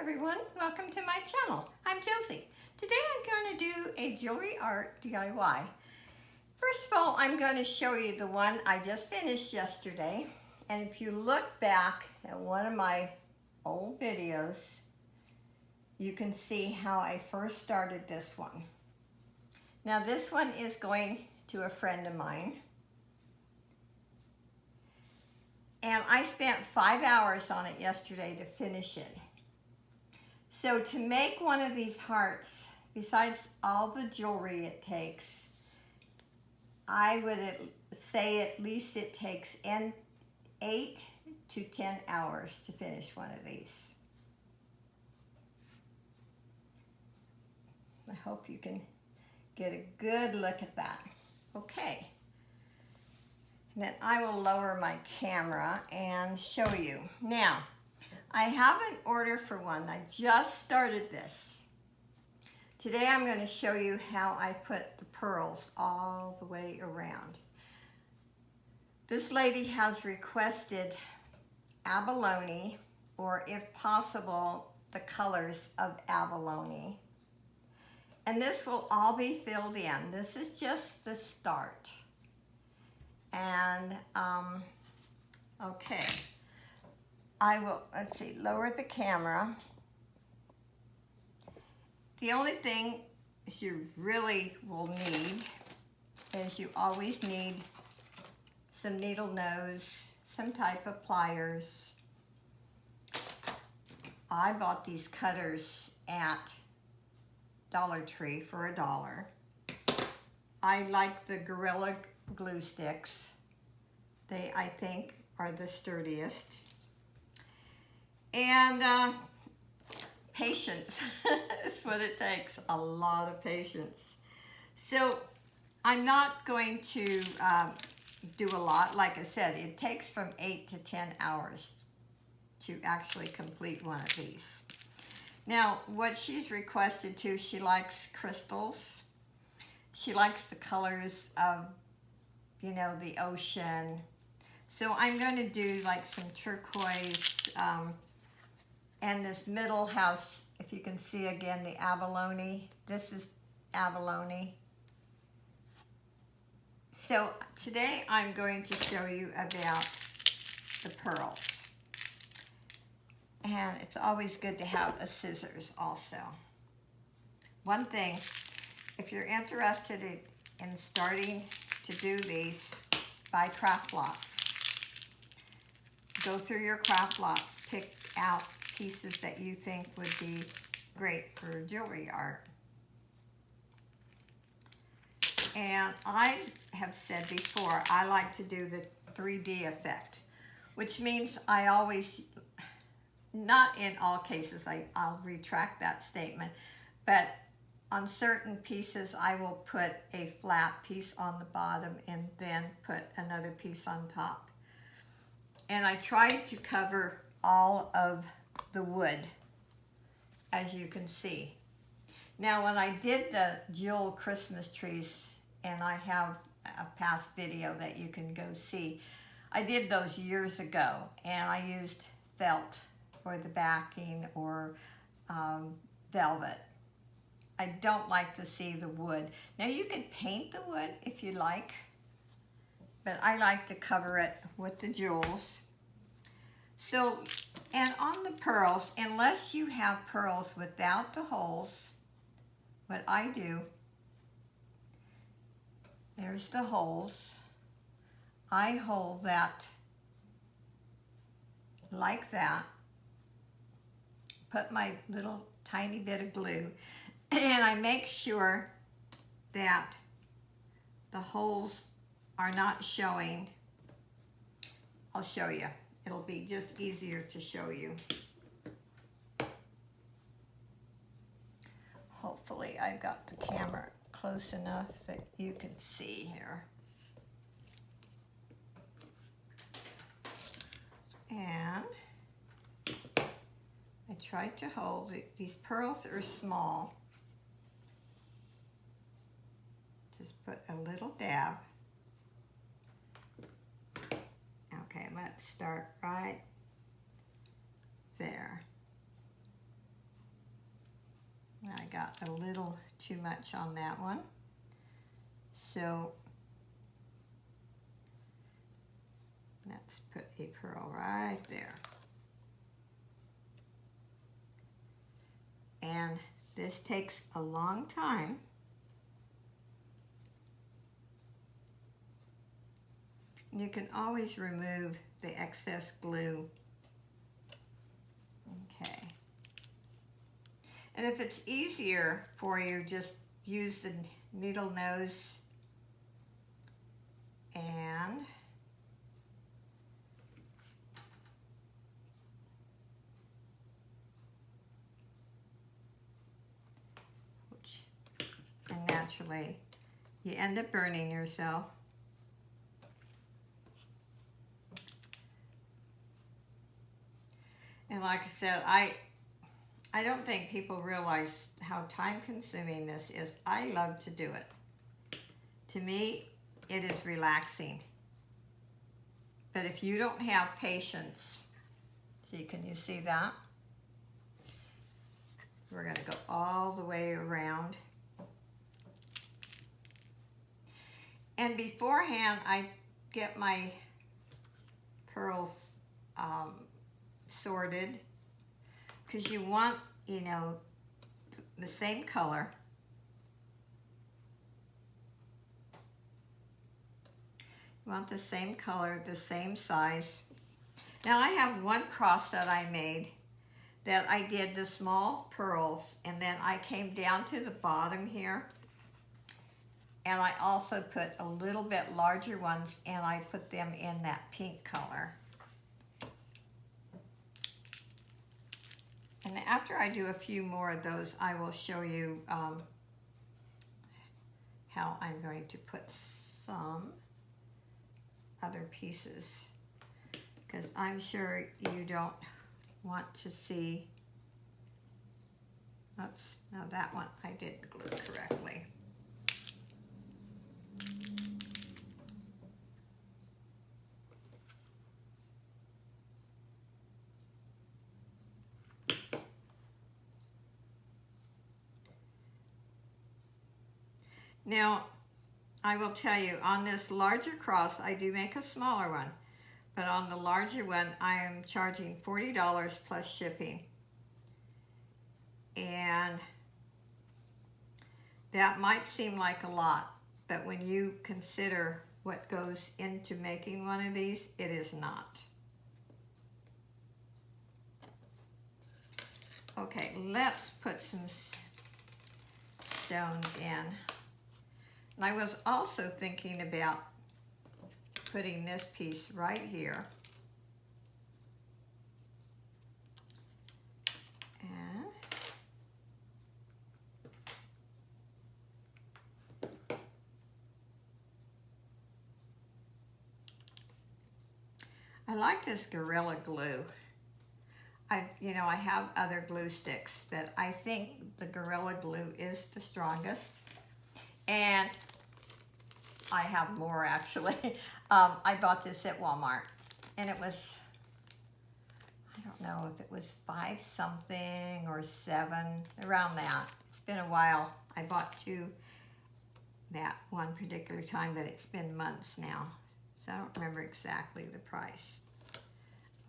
everyone, welcome to my channel. I'm Josie. Today I'm going to do a jewelry art DIY. First of all, I'm going to show you the one I just finished yesterday. And if you look back at one of my old videos, you can see how I first started this one. Now this one is going to a friend of mine. And I spent 5 hours on it yesterday to finish it. So to make one of these hearts, besides all the jewelry it takes, I would say at least it takes 8 to 10 hours to finish one of these. I hope you can get a good look at that. Okay. And then I will lower my camera and show you. Now, I have an order for one. I just started this. Today I'm going to show you how I put the pearls all the way around. This lady has requested abalone, or if possible, the colors of abalone. And this will all be filled in. This is just the start. And, okay. I will, let's see, lower the camera. The only thing you really will need is you always need some needle nose, some type of pliers. I bought these cutters at Dollar Tree for $1. I like the Gorilla Glue sticks. They, I think, are the sturdiest. And patience is what it takes, a lot of patience. So I'm not going to do a lot. Like I said, it takes from 8 to 10 hours to actually complete one of these. Now, what she's requested too, she likes crystals. She likes the colors of, you know, the ocean. So I'm going to do like some turquoise, and this middle has, if you can see again, the abalone. This is abalone. So today I'm going to show you about the pearls. And it's always good to have a scissors also. One thing, if you're interested in starting to do these, buy craft lots. Go through your craft lots, pick out pieces that you think would be great for jewelry art. And I have said before, I like to do the 3D effect, which means I always, not in all cases, I'll retract that statement, but on certain pieces I will put a flat piece on the bottom and then put another piece on top. And I try to cover all of the wood, as you can see. Now, when I did the jewel Christmas trees, and I have a past video that you can go see, I did those years ago, and I used felt for the backing or velvet. I don't like to see the wood. Now, you can paint the wood if you like, but I like to cover it with the jewels. So, and on the pearls, unless you have pearls without the holes, what I do, there's the holes. I hold that like that, put my little tiny bit of glue, and I make sure that the holes are not showing. I'll show you. It'll be just easier to show you. Hopefully I've got the camera close enough that you can see here. And I try to hold it. These pearls are small. Just put a little dab. Okay, let's start right there. got a little too much on that one. So let's put a pearl right there. And this takes a long time. You can always remove the excess glue. Okay. And if it's easier for you, just use the needle nose and naturally you end up burning yourself. And like I said, I don't think people realize how time consuming this is. I love to do it. To me, it is relaxing. But if you don't have patience, see, can you see that? We're going to go all the way around. And beforehand, I get my pearls sorted, because you want, you know, the same color. You want the same color, the same size. Now I have one cross that I made that I did the small pearls, and then I came down to the bottom here, and I also put a little bit larger ones, and I put them in that pink color. And after I do a few more of those, I will show you how I'm going to put some other pieces, because I'm sure you don't want to see. Oops, now that one I didn't glue correctly. Now, I will tell you, on this larger cross, I do make a smaller one, but on the larger one, I am charging $40 plus shipping. And that might seem like a lot, but when you consider what goes into making one of these, it is not. Okay, let's put some stones in. And I was also thinking about putting this piece right here. And I like this Gorilla Glue. I have other glue sticks, but I think the Gorilla Glue is the strongest. And I have more, actually. I bought this at Walmart, and it was, I don't know if it was 5 something or 7, around that. It's been a while. I bought 2 that one particular time, but it's been months now, so I don't remember exactly the price.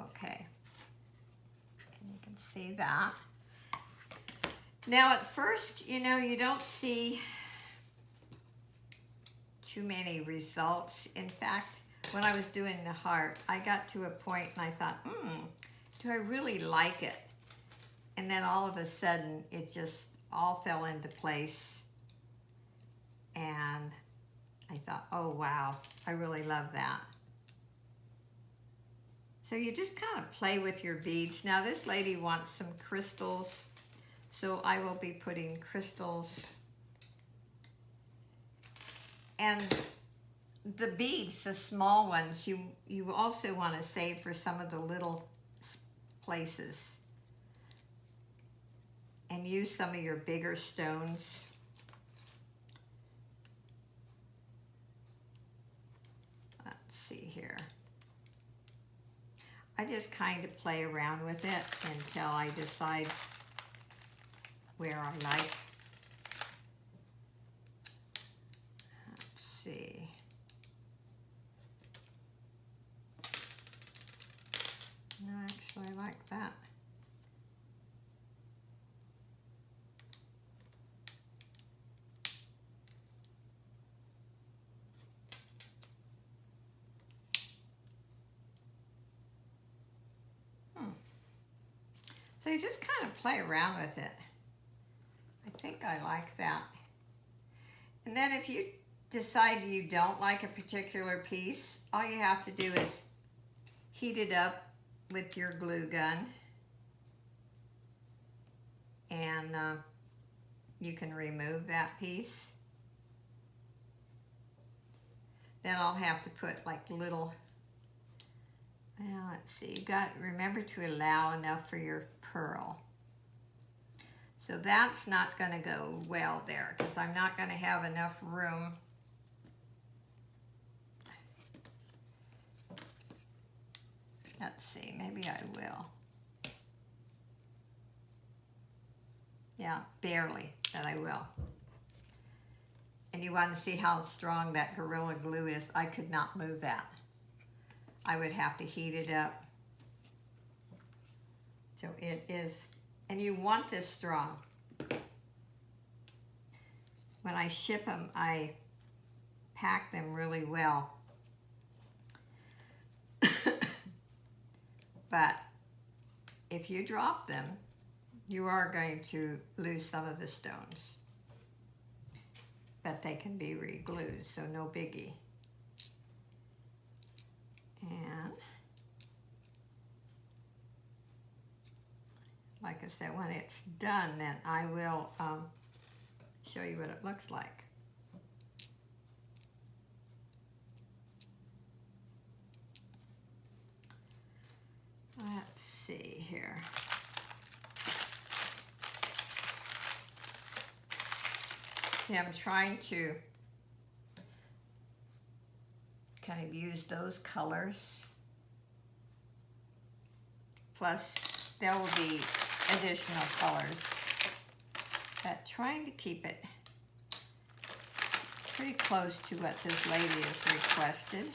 Okay, and you can see that. Now at first, you don't see too many results. In fact, when I was doing the heart, I got to a point and I thought, do I really like it? And then all of a sudden, it just all fell into place. And I thought, oh wow, I really love that. So you just kind of play with your beads. Now this lady wants some crystals, so I will be putting crystals. And the beads, the small ones, you also want to save for some of the little places. And use some of your bigger stones. Let's see here. I just kind of play around with it until I decide where I like see. No, actually, I like that. So you just kind of play around with it. I think I like that. And then if you decide you don't like a particular piece, all you have to do is heat it up with your glue gun, and you can remove that piece. Then I'll have to put like little, well, let's see, you got to remember to allow enough for your pearl. So that's not going to go well there because I'm not going to have enough room. Let's see, maybe I will. Yeah, barely, but I will. And you want to see how strong that Gorilla Glue is? I could not move that. I would have to heat it up. So it is, and you want this strong. When I ship them, I pack them really well. But if you drop them, you are going to lose some of the stones. But they can be re-glued, so no biggie. And like I said, when it's done, then I will show you what it looks like. Let's see here. Yeah, I'm trying to kind of use those colors. Plus, there will be additional colors. But trying to keep it pretty close to what this lady has requested.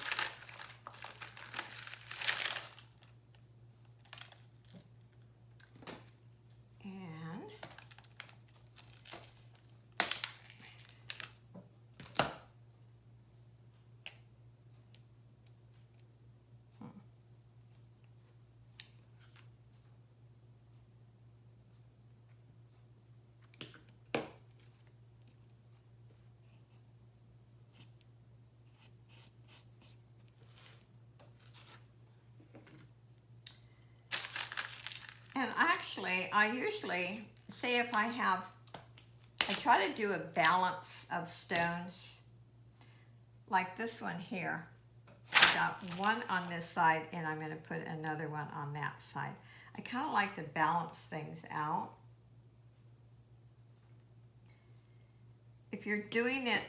And actually, I usually, say if I try to do a balance of stones, like this one here. I got one on this side and I'm going to put another one on that side. I kind of like to balance things out. If you're doing it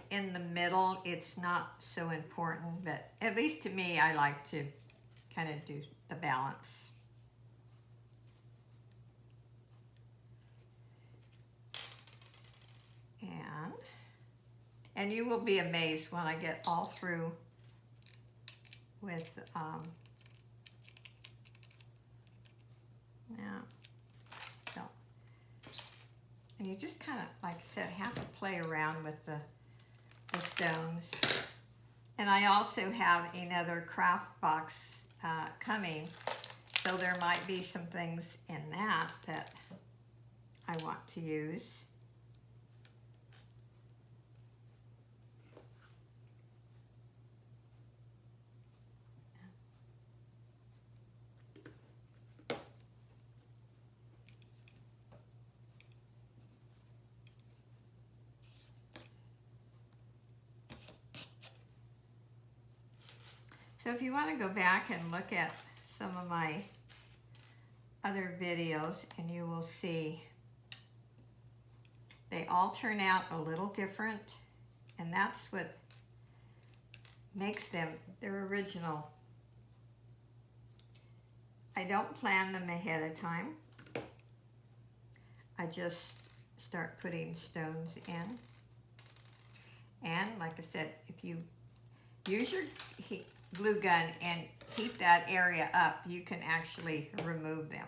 in the middle, it's not so important, but at least to me, I like to kind of do the balance. And you will be amazed when I get all through with, so. And you just kind of, like I said, have to play around with the stones. And I also have another craft box coming, so there might be some things in that I want to use. So if you want to go back and look at some of my other videos, and you will see they all turn out a little different, and that's what makes them their original. I don't plan them ahead of time. I just start putting stones in. And like I said, if you use your glue gun and heat that area up, you can actually remove them.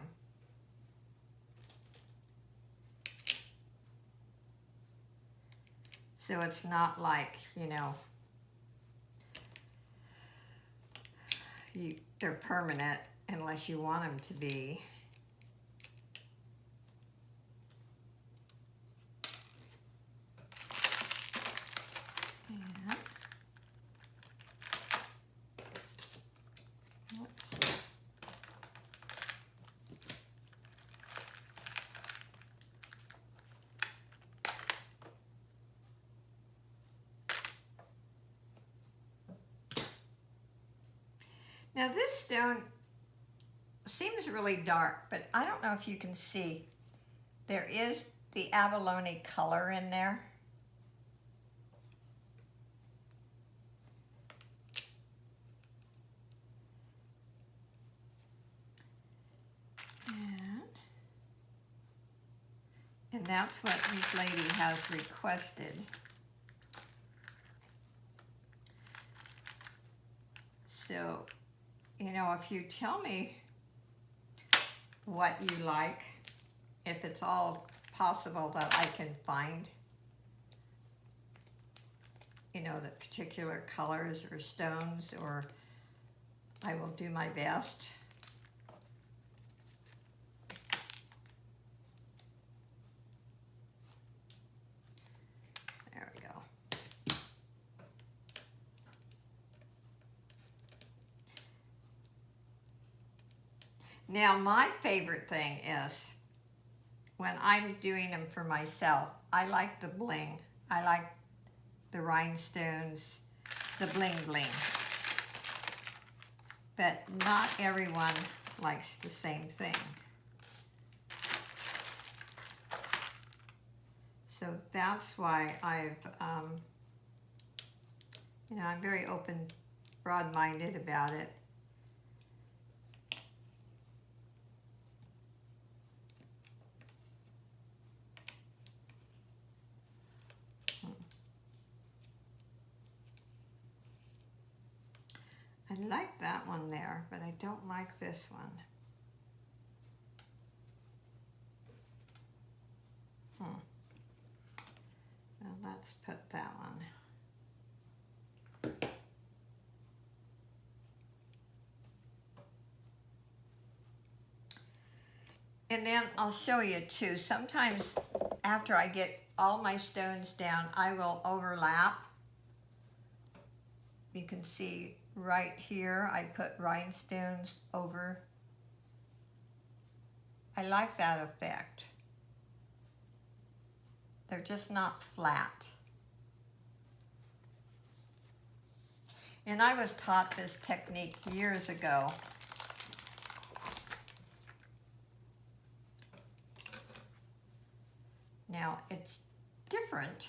So it's not like, you know, they're permanent unless you want them to be. And let's see. Now this stone seems really dark, but I don't know if you can see. There is the abalone color in there. And that's what this lady has requested. So, you know, if you tell me what you like, if it's all possible that I can find, you know, the particular colors or stones, or I will do my best. There we go. Now, my favorite thing is when I'm doing them for myself, I like the bling. I like the rhinestones, the bling bling. But not everyone likes the same thing. So that's why I've, you know, I'm very open, broad-minded about it. I like that one there, but I don't like this one. Well, let's put that one. And then I'll show you too. Sometimes after I get all my stones down, I will overlap. You can see right here, I put rhinestones over. I like that effect. They're just not flat. And I was taught this technique years ago. Now, it's different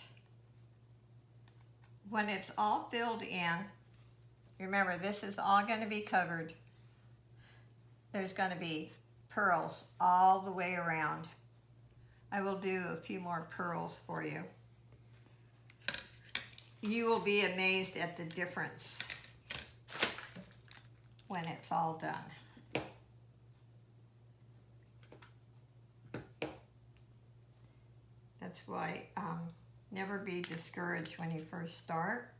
when it's all filled in. Remember, this is all going to be covered. There's going to be pearls all the way around. I will do a few more pearls for you. You will be amazed at the difference when it's all done. That's why never be discouraged when you first start.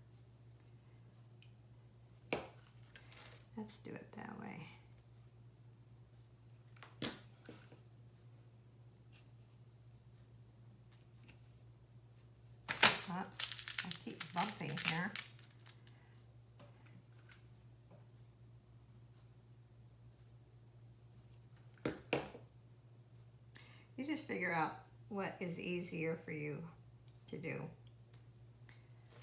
Let's do it that way. Oops, I keep bumping here. You just figure out what is easier for you to do.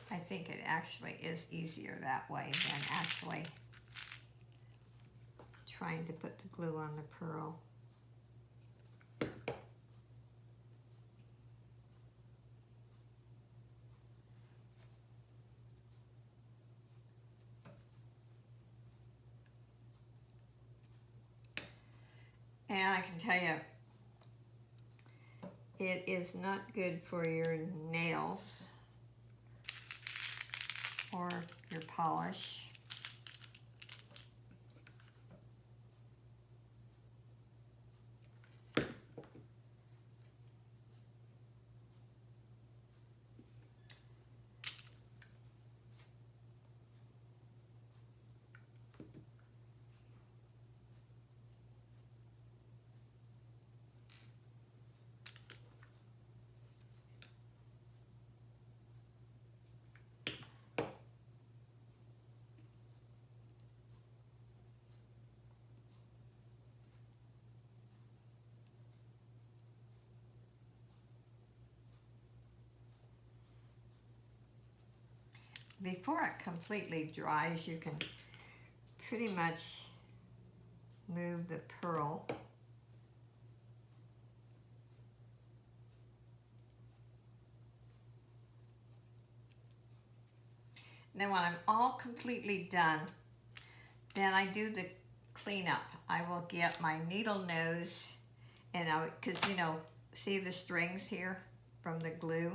I think it actually is easier that way than actually trying to put the glue on the pearl. And I can tell you, it is not good for your nails or your polish. Before it completely dries, you can pretty much move the pearl. Then when I'm all completely done, then I do the cleanup. I will get my needle nose, and because you know, see the strings here from the glue?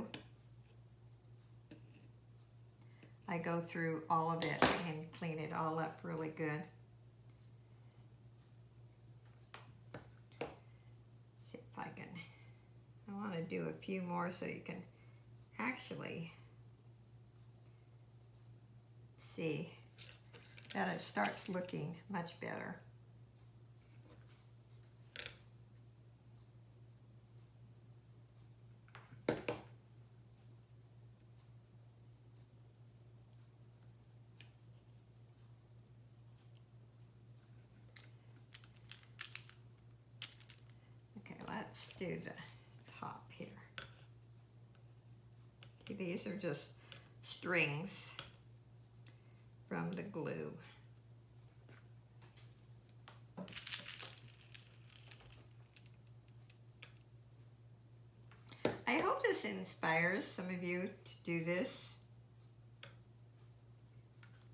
I go through all of it and clean it all up really good. See if I want to do a few more so you can actually see that it starts looking much better. Let's do the top here. Okay, these are just strings from the glue. I hope this inspires some of you to do this.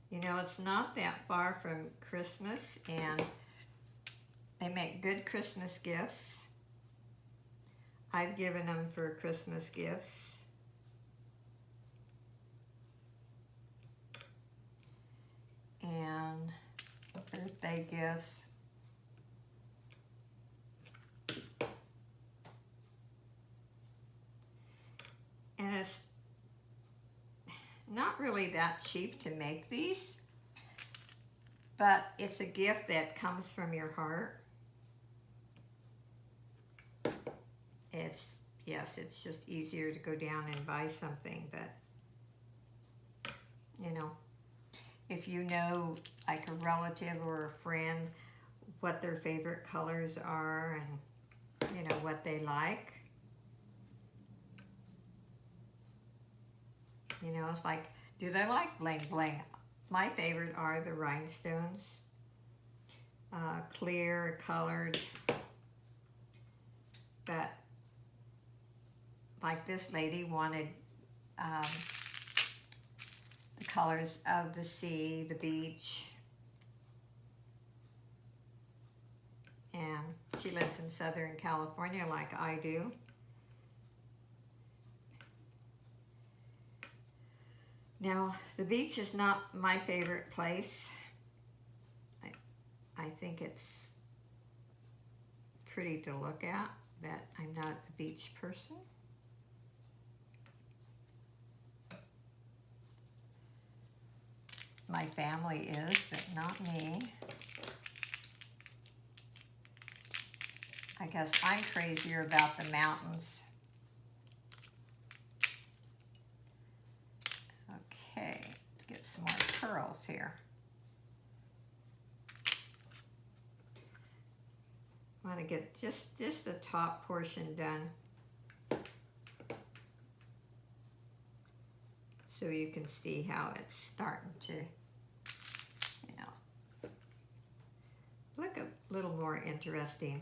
You know, it's not that far from Christmas, and they make good Christmas gifts. I've given them for Christmas gifts. And birthday gifts. And it's not really that cheap to make these, but it's a gift that comes from your heart. It's just easier to go down and buy something, but you know, if you know like a relative or a friend what their favorite colors are and you know what they like, you know, it's like, do they like bling bling? My favorite are the rhinestones, clear, colored, but like this lady wanted the colors of the sea, the beach, and she lives in Southern California like I do. Now, the beach is not my favorite place. I think it's pretty to look at, but I'm not a beach person. My family is, but not me. I guess I'm crazier about the mountains. Okay, let's get some more pearls here. I want to get just the top portion done so you can see how it's starting to, you know, look a little more interesting.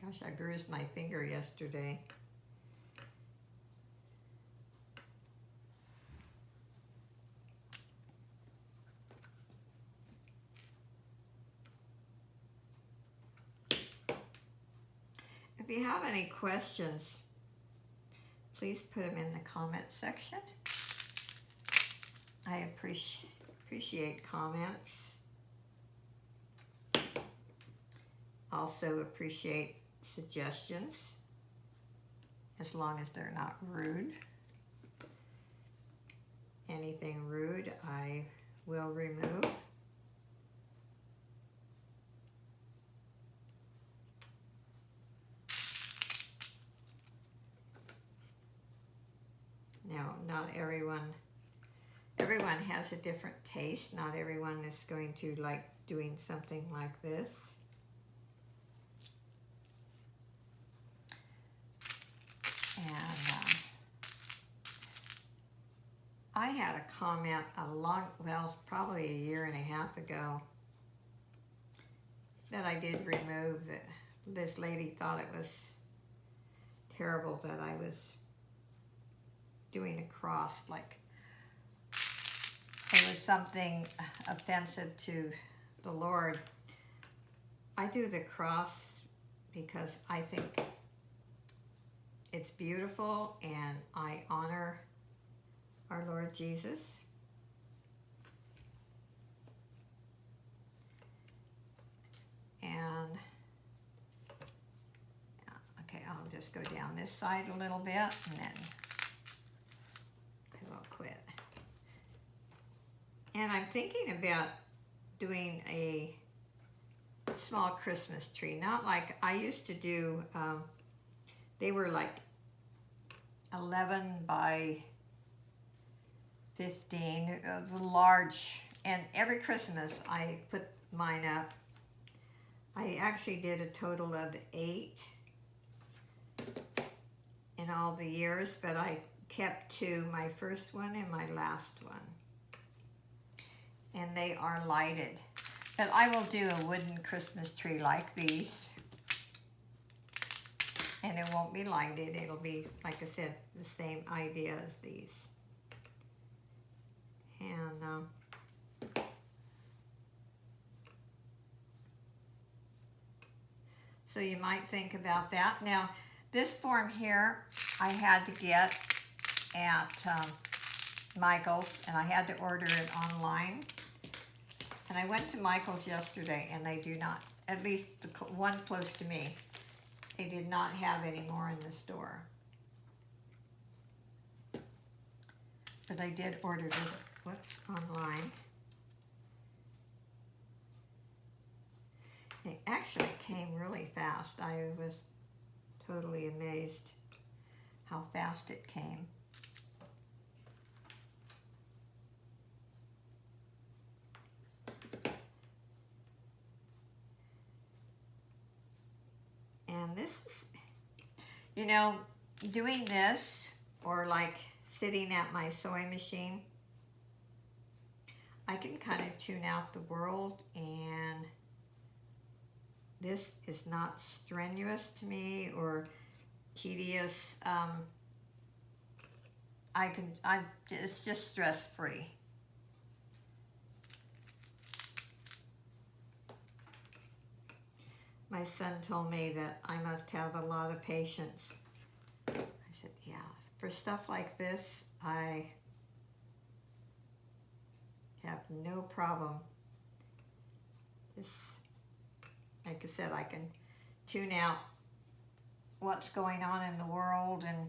Gosh, I bruised my finger yesterday. If you have any questions, please put them in the comment section. I appreciate comments. Also appreciate suggestions, as long as they're not rude. Anything rude, I will remove. Now, not everyone has a different taste. Not everyone is going to like doing something like this. And I had a comment probably a year and a half ago, that I did remove, that this lady thought it was terrible that I was doing a cross, like it was something offensive to the Lord. I do the cross because I think it's beautiful and I honor our Lord Jesus. And okay, I'll just go down this side a little bit and then I will quit. And I'm thinking about doing a small Christmas tree, not like I used to do. They were like 11 by 15. It was large, and every Christmas I put mine up. I actually did a total of 8 in all the years, but I kept 2, my first one and my last one. And they are lighted. But I will do a wooden Christmas tree like these. And it won't be lighted. It'll be, like I said, the same idea as these. And so you might think about that. Now, this form here, I had to get at Michael's, and I had to order it online. And I went to Michael's yesterday, and they do not, at least the one close to me, they did not have any more in the store. But I did order this, online. It actually came really fast. I was totally amazed how fast it came. And this is, doing this, or like sitting at my sewing machine, I can kind of tune out the world, and this is not strenuous to me or tedious. It's just stress-free. My son told me that I must have a lot of patience. I said, yeah, for stuff like this, I have no problem. Just, like I said, I can tune out what's going on in the world and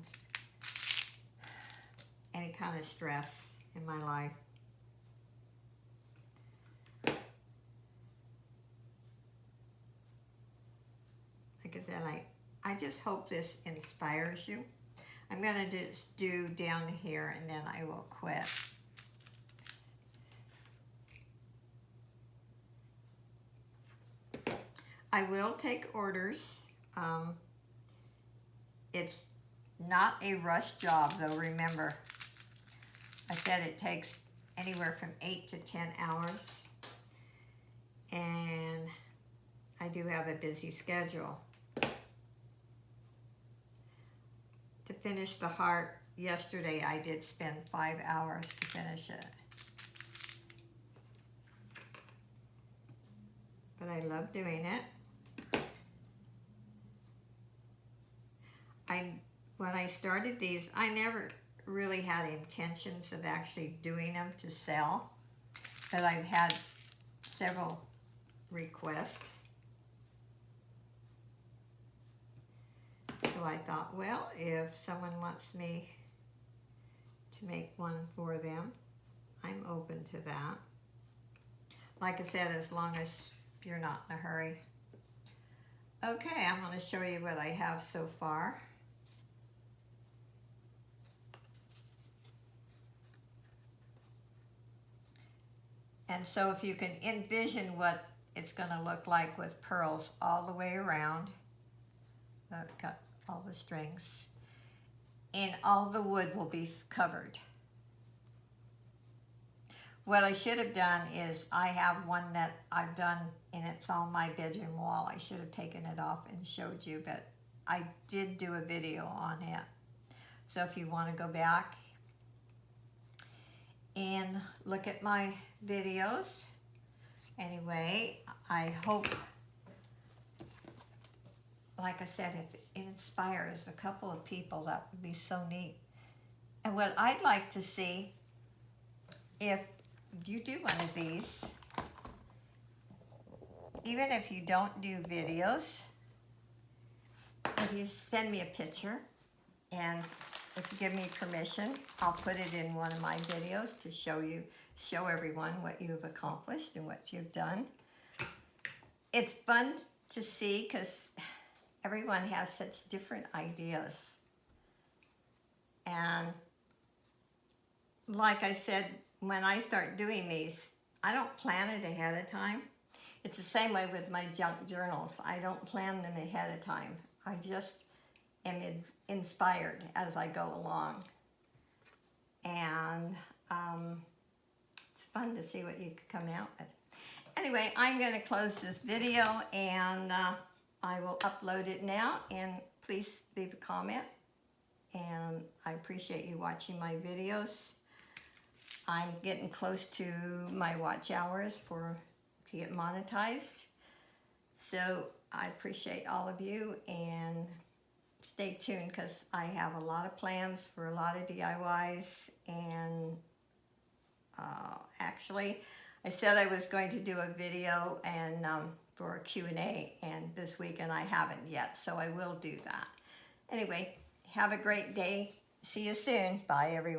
any kind of stress in my life. Like I said, I just hope this inspires you. I'm going to just do down here and then I will quit. I will take orders. It's not a rush job though, remember. I said it takes anywhere from 8 to 10 hours. And I do have a busy schedule. To finish the heart, yesterday I did spend 5 hours to finish it. But I love doing it. when I started these, I never really had intentions of actually doing them to sell, but I've had several requests. So I thought, well, if someone wants me to make one for them, I'm open to that. Like I said, as long as you're not in a hurry. Okay, I'm going to show you what I have so far. And so if you can envision what it's going to look like with pearls all the way around, I've got all the strings, and all the wood will be covered. What I should have done is, I have one that I've done and it's on my bedroom wall. I should have taken it off and showed you, but I did do a video on it. So if you want to go back and look at my videos. Anyway, I hope, like I said, if it inspires a couple of people, that would be so neat. And what I'd like to see, if you do one of these, even if you don't do videos, if you send me a picture, and if you give me permission, I'll put it in one of my videos to show everyone what you've accomplished and what you've done. It's fun to see because everyone has such different ideas. And like I said, when I start doing these, I don't plan it ahead of time. It's the same way with my junk journals. I don't plan them ahead of time. I just am inspired as I go along. And it's fun to see what you could come out with. Anyway, I'm going to close this video, and I will upload it now. And please leave a comment. And I appreciate you watching my videos. I'm getting close to my watch hours to get monetized. So I appreciate all of you, and stay tuned because I have a lot of plans for a lot of DIYs. And actually, I said I was going to do a video and for a Q&A and this week, and I haven't yet, so I will do that. Anyway, have a great day. See you soon. Bye, everyone.